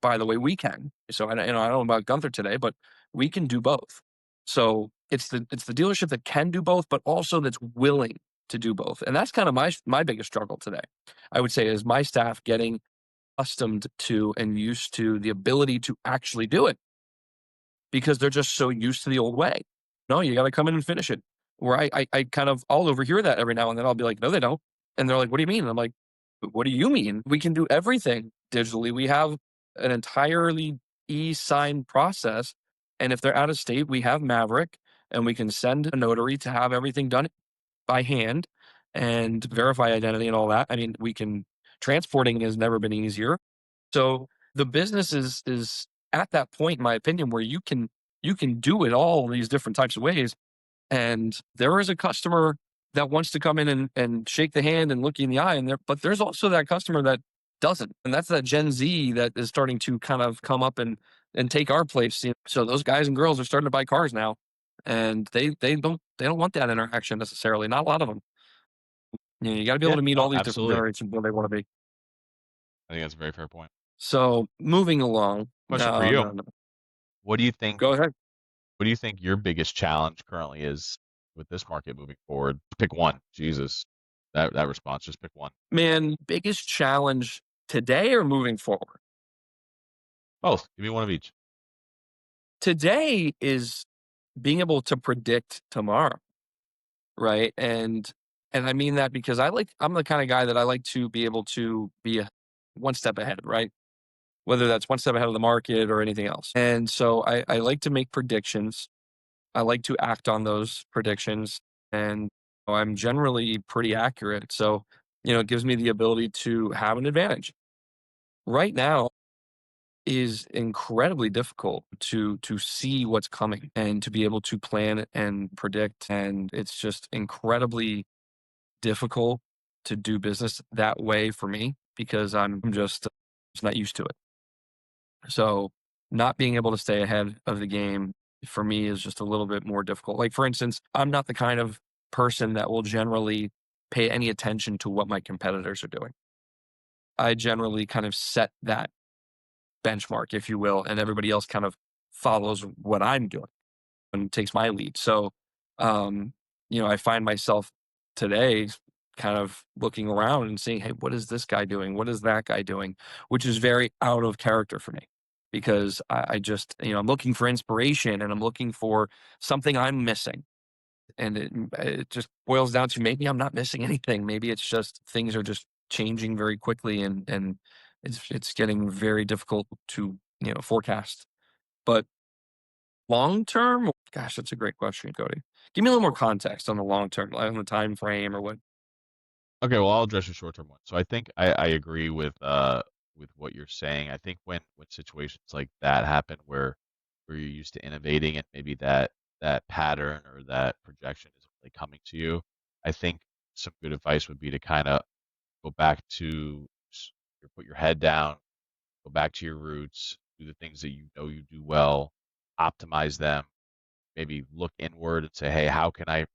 by the way, we can. So I don't know about Gunther today, but we can do both. So it's the dealership that can do both, but also that's willing to do both. And that's kind of my biggest struggle today. I would say is my staff getting accustomed to and used to the ability to actually do it because they're just so used to the old way. No, you got to come in and finish it. Where I kind of, I'll overhear that every now and then. I'll be like, no, they don't. And they're like, what do you mean? And I'm like, what do you mean? We can do everything digitally. We have an entirely e-sign process. And if they're out of state, we have Maverick and we can send a notary to have everything done by hand and verify identity and all that. I mean, transporting has never been easier. So the business is at that point, in my opinion, where you can do it all these different types of ways. And there is a customer that wants to come in and shake the hand and look you in the eye, but there's also that customer that doesn't. And that's that Gen Z that is starting to kind of come up and take our place. So those guys and girls are starting to buy cars now. And they don't want that interaction necessarily. Not a lot of them. You got to be able Yeah, to meet no, all these different absolutely. generations where they want to be. I think that's a very fair point. So moving along. Question for No, you. no, no. What do you think Go ahead. what do you think your biggest challenge currently is with this market moving forward? Pick one. Jesus. That response, just pick one. Man, biggest challenge today or moving forward? Both. Give me one of each. Today is being able to predict tomorrow, right? And I mean that because I'm the kind of guy that I like to be able to be one step ahead, right? Whether that's one step ahead of the market or anything else. And so I like to make predictions. I like to act on those predictions, and I'm generally pretty accurate. So, it gives me the ability to have an advantage. Right now is incredibly difficult to see what's coming and to be able to plan and predict, and it's just incredibly difficult to do business that way for me because I'm just not used to it. So, not being able to stay ahead of the game for me is just a little bit more difficult. Like, for instance, I'm not the kind of person that will generally pay any attention to what my competitors are doing. I generally kind of set that benchmark, if you will, and everybody else kind of follows what I'm doing and takes my lead. So, um, I find myself today kind of looking around and seeing, hey, what is this guy doing? What is that guy doing? Which is very out of character for me because I just, I'm looking for inspiration and I'm looking for something I'm missing. And it just boils down to maybe I'm not missing anything. Maybe it's just things are just changing very quickly and it's getting very difficult to, forecast. But Long term? Gosh, that's a great question, Cody. Give me a little more context on the long term, like on the time frame or what. Okay, well, I'll address your short-term one. So I think I agree with what you're saying. I think when situations like that happen where you're used to innovating and maybe that pattern or that projection isn't really coming to you, I think some good advice would be to kind of go back to put your head down, go back to your roots, do the things that you know you do well, optimize them, maybe look inward and say, hey, how can I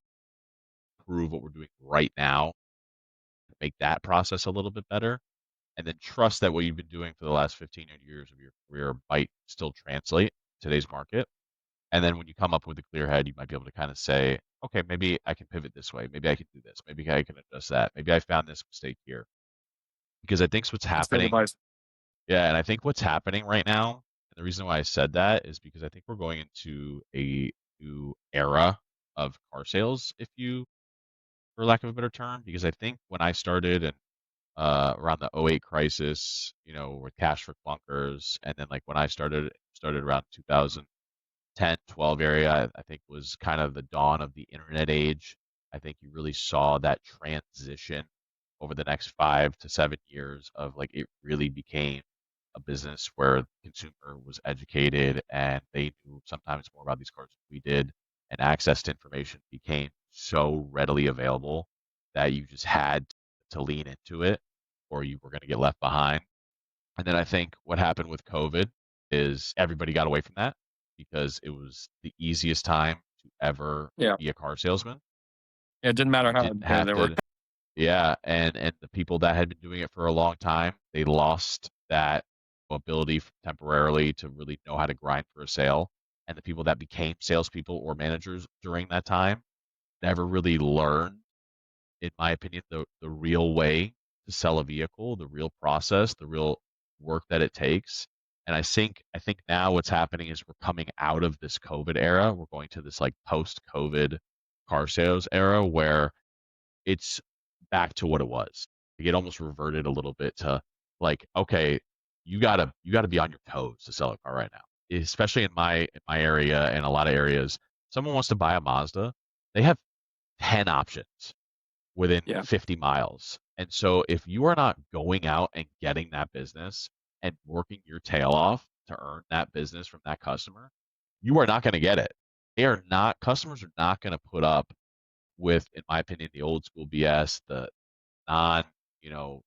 improve what we're doing right now, make that process a little bit better, and then trust that what you've been doing for the last 15 years of your career might still translate in today's market. And then when you come up with a clear head, you might be able to kind of say, okay, maybe I can pivot this way. Maybe I can do this. Maybe I can adjust that. Maybe I found this mistake here. Because I think what's That's great happening, advice. yeah, and I think what's happening right now, and the reason why I said that is because I think we're going into a new era of car sales, if you, for lack of a better term, because I think when I started and around the '08 crisis, with cash for clunkers, and then like when I started around 2010, 12 area, I think was kind of the dawn of the internet age. I think you really saw that transition over the next 5 to 7 years of like it really became a business where the consumer was educated and they knew sometimes more about these cars than we did, and access to information became so readily available that you just had to lean into it or you were going to get left behind. And then I think what happened with COVID is everybody got away from that because it was the easiest time to ever Yeah. be a car salesman. It didn't matter You how didn't yeah, have they were. to, yeah, and the people that had been doing it for a long time, they lost that ability temporarily to really know how to grind for a sale. And the people that became salespeople or managers during that time never really learned, in my opinion, the real way to sell a vehicle, the real process, the real work that it takes. And I think now what's happening is we're coming out of this COVID era. We're going to this like post-COVID car sales era where it's back to what it was. Like, it almost reverted a little bit to like, okay, you gotta be on your toes to sell a car right now. Especially in my area and a lot of areas, someone wants to buy a Mazda, they have 10 options within Yeah. 50 miles. And so if you are not going out and getting that business and working your tail off to earn that business from that customer, you are not going to get it. Customers are not going to put up with, in my opinion, the old school BS, the non, you know,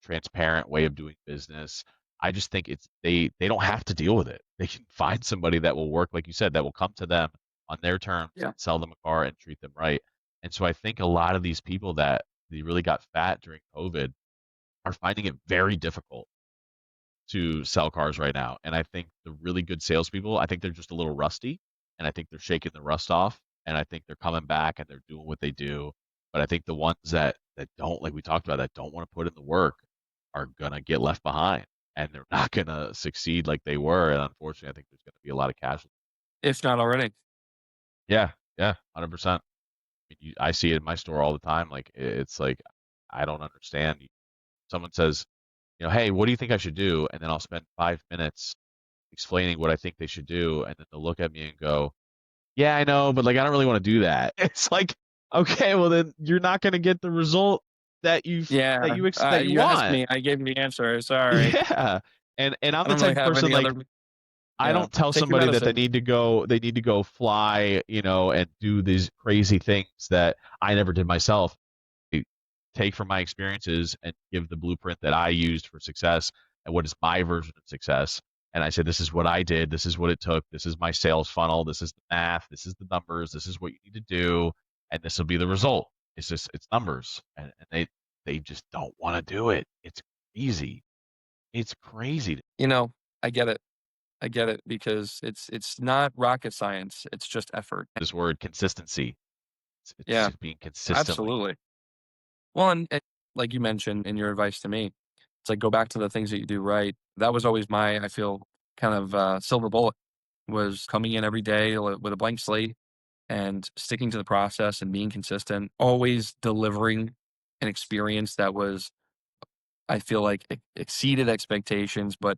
transparent way of doing business. I just think they don't have to deal with it. They can find somebody that will work, like you said, that will come to them on their terms Yeah. and sell them a car and treat them right. And so I think a lot of these people that they really got fat during COVID are finding it very difficult to sell cars right now. And I think the really good salespeople, I think they're just a little rusty, and I think they're shaking the rust off, and I think they're coming back and they're doing what they do. But I think the ones that don't, like we talked about, that don't want to put in the work are gonna get left behind, and they're not gonna succeed like they were. And unfortunately, I think there's gonna be a lot of casualties. If not already. Yeah, yeah, 100%. I see it in my store all the time. Like it's like I don't understand. Someone says, hey, what do you think I should do? And then I'll spend 5 minutes explaining what I think they should do, and then they'll look at me and go, "Yeah, I know, but like I don't really want to do that." It's like, okay, well then you're not going to get the result that Yeah. that you You asked want. me, I gave you the answer, sorry. Yeah. And I'm I the don't really type of have person any like other. I Yeah. don't tell Take your somebody that medicine. they need to go fly, and do these crazy things that I never did myself. Take from my experiences and give the blueprint that I used for success and what is my version of success. And I said, this is what I did. This is what it took. This is my sales funnel. This is the math. This is the numbers. This is what you need to do. And this will be the result. It's numbers. And they just don't want to do it. It's easy. It's crazy. You know, I get it. I get it because it's not rocket science, it's just effort. This word consistency. It's Yeah, just being consistently. absolutely. Well, and like you mentioned in your advice to me, it's like go back to the things that you do right. That was always my, I feel, kind of silver bullet was coming in every day with a blank slate and sticking to the process and being consistent, always delivering an experience that was, I feel like, exceeded expectations, but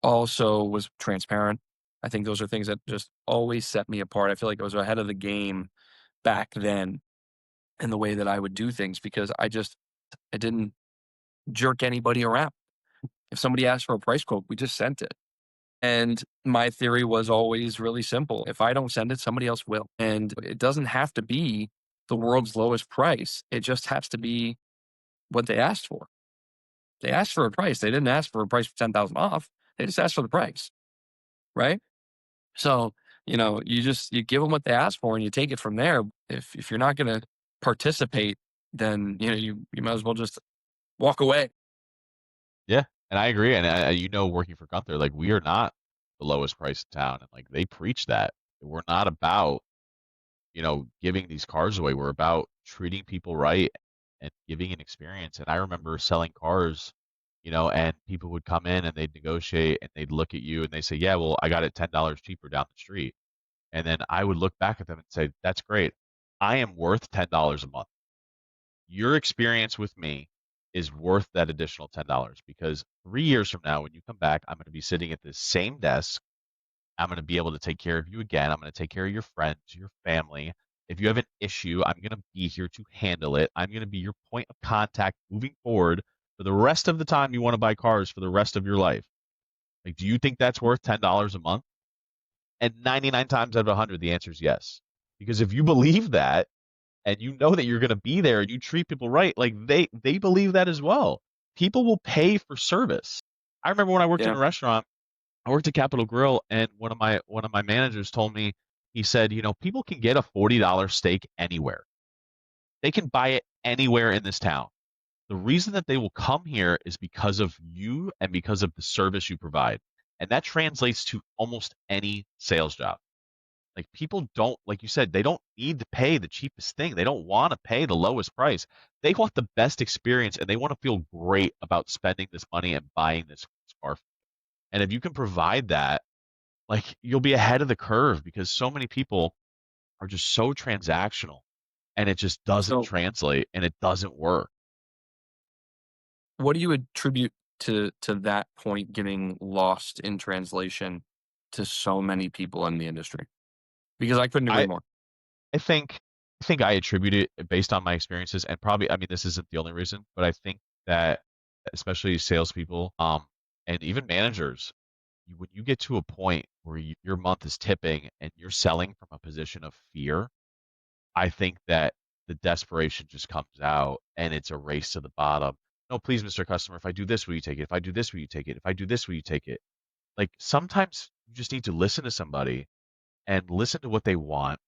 also was transparent. I think those are things that just always set me apart. I feel like I was ahead of the game back then in the way that I would do things because I didn't jerk anybody around. If somebody asked for a price quote, we just sent it. And my theory was always really simple. If I don't send it, somebody else will. And it doesn't have to be the world's lowest price. It just has to be what they asked for. They asked for a price. They didn't ask for a price for 10,000 off. They just asked for the price. Right. So, you give them what they ask for and you take it from there. If you're not going to participate, then, you might as well just walk away. Yeah, and I agree. And working for Gunther, like we are not the lowest price in town, and like they preach that we're not about giving these cars away. We're about treating people right and giving an experience. And I remember selling cars, and people would come in and they'd negotiate and they'd look at you and they say, "Yeah, well, I got it $10 cheaper down the street." And then I would look back at them and say, "That's great. I am worth $10 a month. Your experience with me is worth that additional $10 because 3 years from now, when you come back, I'm going to be sitting at this same desk. I'm going to be able to take care of you again. I'm going to take care of your friends, your family. If you have an issue, I'm going to be here to handle it. I'm going to be your point of contact moving forward for the rest of the time you want to buy cars for the rest of your life." Like, do you think that's worth $10 a month? And 99 times out of 100, the answer is yes. Because if you believe that, and you know that you're going to be there and you treat people right, like they believe that as well. People will pay for service. I remember when I worked in Yeah. a restaurant, I worked at Capitol Grill, and one of my managers told me, he said, people can get a $40 steak anywhere. They can buy it anywhere in this town. The reason that they will come here is because of you and because of the service you provide. And that translates to almost any sales job. Like people don't, like you said, they don't need to pay the cheapest thing. They don't want to pay the lowest price. They want the best experience and they want to feel great about spending this money and buying this car. And if you can provide that, like you'll be ahead of the curve because so many people are just so transactional and it just doesn't So, translate and it doesn't work. what do you attribute to that point getting lost in translation to so many people in the industry? Because I couldn't agree I more. I think I attribute it based on my experiences and probably I mean this isn't the only reason, but I think that especially salespeople, and even managers, when you get to a point where your month is tipping and you're selling from a position of fear, I think that the desperation just comes out and it's a race to the bottom. No, please, Mr. Customer, if I do this, will you take it? If I do this, will you take it? If I do this, will you take it? Like sometimes you just need to listen to somebody and listen to what they want,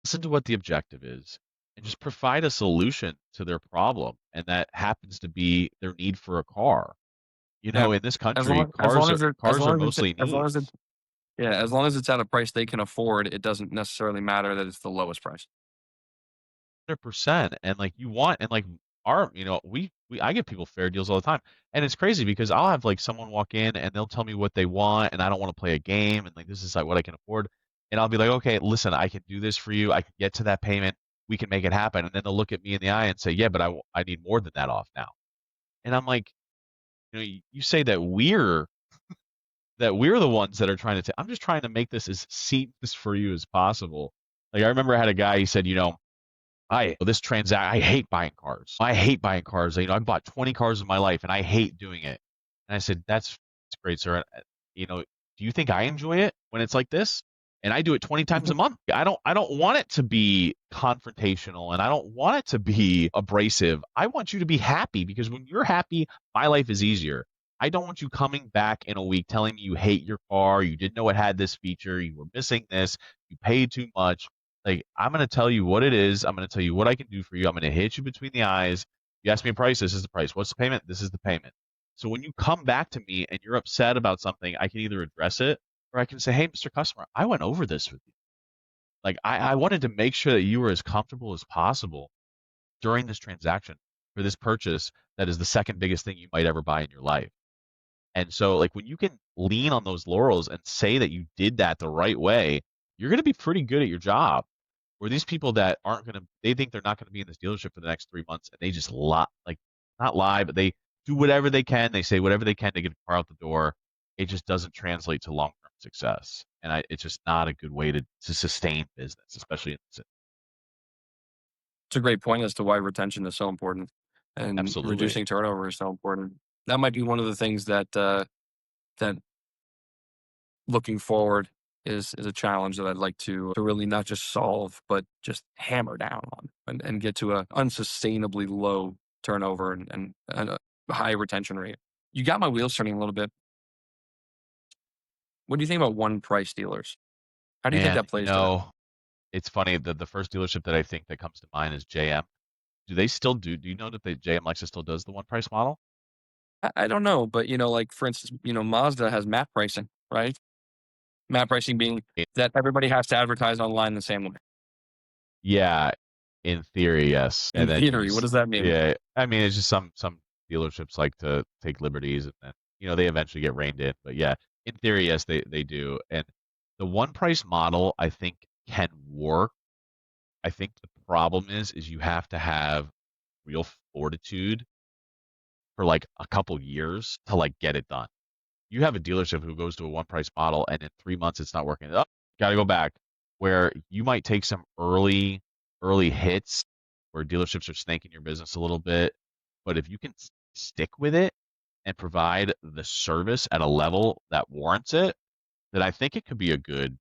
listen to what the objective is, and just provide a solution to their problem. And that happens to be their need for a car. Yeah. In this As country, long as long as it as cars are long as it mostly as long as it needs. yeah, as long as it's at a price they can afford, it doesn't necessarily matter that it's the lowest price. 100%. And like you want and like our we I give people fair deals all the time. And it's crazy because I'll have like someone walk in and they'll tell me what they want and I don't want to play a game and like this is like what I can afford. And I'll be like, "Okay, listen, I can do this for you. I can get to that payment. We can make it happen." And then they'll look at me in the eye and say, "Yeah, but I need more than that off now." And I'm like, you say that we're the ones that are trying to I'm just trying to make this as seamless for you as possible. Like I remember I had a guy, he said, I hate buying cars. I hate buying cars. I bought 20 cars in my life and I hate doing it. And I said, that's great, sir. Do you think I enjoy it when it's like this? And I do it 20 times a month. I don't want it to be confrontational and I don't want it to be abrasive. I want you to be happy because when you're happy, my life is easier. I don't want you coming back in a week telling me you hate your car, you didn't know it had this feature, you were missing this, you paid too much. Like, I'm going to tell you what it is. I'm going to tell you what I can do for you. I'm going to hit you between the eyes. You ask me a price. This is the price. What's the payment? This is the payment. So when you come back to me and you're upset about something, I can either address it or I can say, "Hey, Mr. Customer, I went over this with you. Like, I wanted to make sure that you were as comfortable as possible during this transaction for this purchase that is the second biggest thing you might ever buy in your life." And so, like, when you can lean on those laurels and say that you did that the right way, you're going to be pretty good at your job. Or these people that aren't going to, they think they're not going to be in this dealership for the next 3 months and they just lie, like not lie, but they do whatever they can. They say whatever they can to get a car out the door. It just doesn't translate to long-term success. and it's just not a good way to sustain business, especially in this. It's a great point as to why retention is so important and Absolutely. reducing turnover is so important. That might be one of the things that looking forward is a challenge that I'd like to really not just solve, but just hammer down on and get to a unsustainably low turnover and a high retention rate. You got my wheels turning a little bit. What do you think about one price dealers? How do you think Man, that plays to them? it's funny that the first dealership that I think that comes to mind is JM. Do they still do you know that the JM Lexus still does the one price model? I don't know, but like for instance, Mazda has map pricing, right? Map pricing being It, that everybody has to advertise online the same way. yeah, in theory, yes. In And then theory, what does that mean? yeah, I mean, it's just some dealerships like to take liberties, and then they eventually get reined in. But yeah, in theory, yes, they do. And the one price model, I think, can work. I think the problem is you have to have real fortitude for like a couple years to like get it done. You have a dealership who goes to a one price model and in 3 months it's not working. Oh, got to go back. Where you might take some early hits where dealerships are snaking your business a little bit, but if you can stick with it and provide the service at a level that warrants it, then I think it could be a good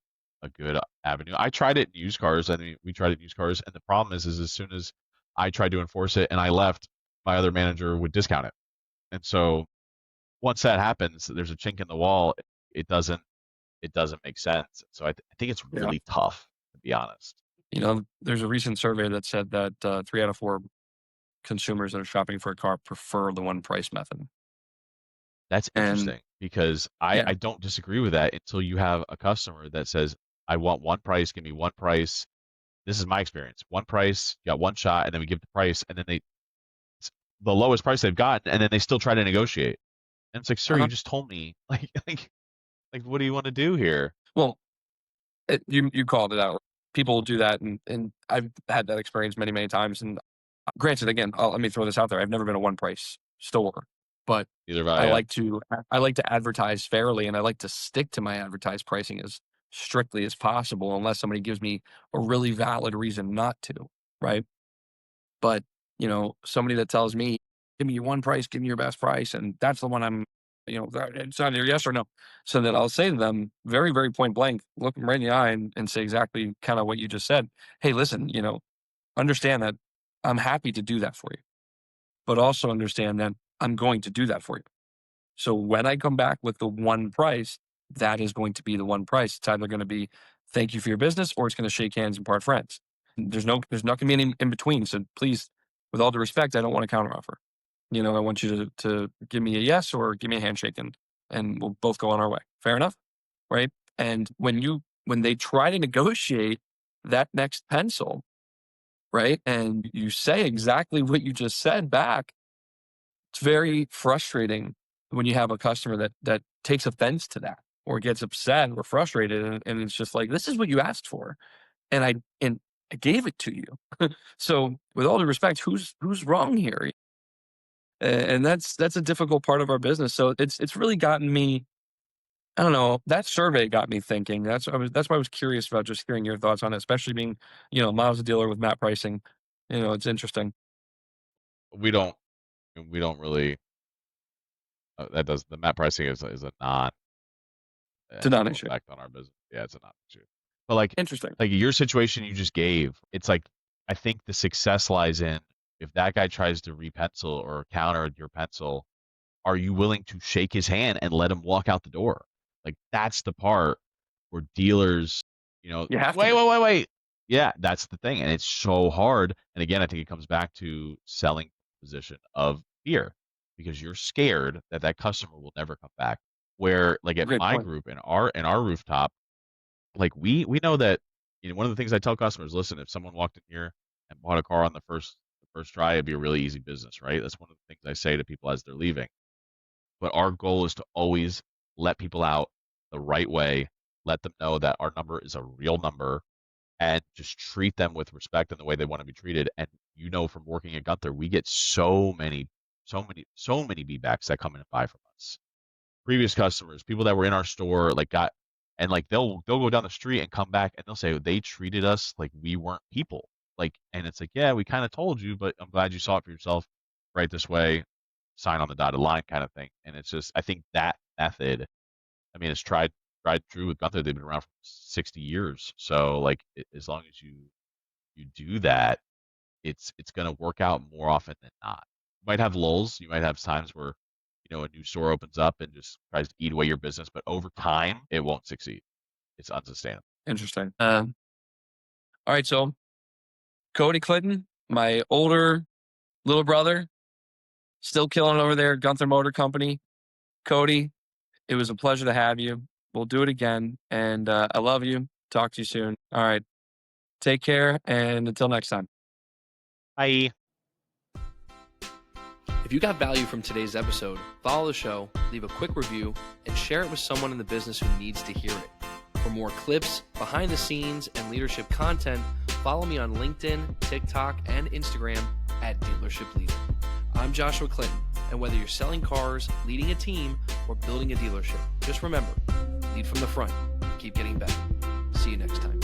avenue. I tried it in used cars. I mean, we tried it in used cars, and the problem is as soon as I tried to enforce it and I left, my other manager would discount it. And so once that happens, there's a chink in the wall. It doesn't it doesn't make sense. So I think it's Yeah. really tough, to be honest. There's a recent survey that said that 3 out of 4 consumers that are shopping for a car prefer the one price method. That's And interesting because I yeah, I don't disagree with that until you have a customer that says, I want one price, give me one price. This is my experience. One price, you got one shot, and then we give the price, and then the lowest price they've gotten, and then they still try to negotiate. And it's like, sir, uh-huh. you just told me, like, what do you want to do here? Well, you called it out. People do that, and I've had that experience many many times. And granted, again, let me throw this out there. I've never been a one price store, but Either of I yeah. like to I like to advertise fairly, and I like to stick to my advertised pricing as strictly as possible, unless somebody gives me a really valid reason not to, right? But somebody that tells me, "Give me your one price, give me your best price," and that's the one it's either yes or no. So then I'll say to them very, very point blank, look them right in the eye, and say exactly kind of what you just said. Hey, listen, understand that I'm happy to do that for you, but also understand that I'm going to do that for you. So when I come back with the one price, that is going to be the one price. It's either going to be thank you for your business or it's going to shake hands and part friends. There's not going to be any in between. So please, with all due respect, I don't want to counteroffer. I want you to give me a yes or give me a handshake and we'll both go on our way. Fair enough, right? And when they try to negotiate that next pencil, right, and you say exactly what you just said back, it's very frustrating when you have a customer that takes offense to that or gets upset or frustrated, and it's just like, "This is what you asked for, and I gave it to you." So, with all due respect, who's wrong here? And that's a difficult part of our business. So it's really gotten me. I don't know. That survey got me thinking. That's why I was curious about just hearing your thoughts on it, especially being Miles a dealer with map pricing. It's interesting. We don't we don't really that does the map pricing is a non It's a actual non-issue. effect on our business. Yeah, it's a non-issue. But like Interesting. like your situation you just gave, it's like I think the success lies in if that guy tries to repencil or counter your pencil, are you willing to shake his hand and let him walk out the door? Like that's the part where dealers, You have to wait, be. wait, wait, wait. Yeah, that's the thing. And it's so hard. And again, I think it comes back to selling position of fear because you're scared that that customer will never come back. Where like at Great my point. group in our rooftop, like we know that one of the things I tell customers, listen, if someone walked in here and bought a car on the first try, it'd be a really easy business, right? That's one of the things I say to people as they're leaving. But our goal is to always let people out the right way, let them know that our number is a real number, and just treat them with respect in the way they want to be treated. And from working at Gunther, we get so many beatbacks that come in and buy from us. Previous customers, people that were in our store, like got And like they'll go down the street and come back and they'll say they treated us like we weren't people. Like, and it's like, yeah, we kind of told you, but I'm glad you saw it for yourself. Right this way, sign on the dotted line, kind of thing. And it's just, I think that method, I mean, it's tried true with Gunther. They've been around for 60 years. So like, as long as you do that, it's going to work out more often than not. You might have lulls. You might have times where a new store opens up and just tries to eat away your business, but over time, it won't succeed. It's unsustainable. Interesting. All right, so Cody Clinton, my older little brother, still killing over there at Gunther Motor Company. Cody, it was a pleasure to have you. We'll do it again. And I love you. Talk to you soon. All right. Take care. And until next time. Bye. If you got value from today's episode, follow the show, leave a quick review, and share it with someone in the business who needs to hear it. For more clips, behind the scenes, and leadership content, follow me on LinkedIn, TikTok, and Instagram at Dealership Leader. I'm Joshua Clinton, and whether you're selling cars, leading a team, or building a dealership, just remember, lead from the front, keep getting better. See you next time.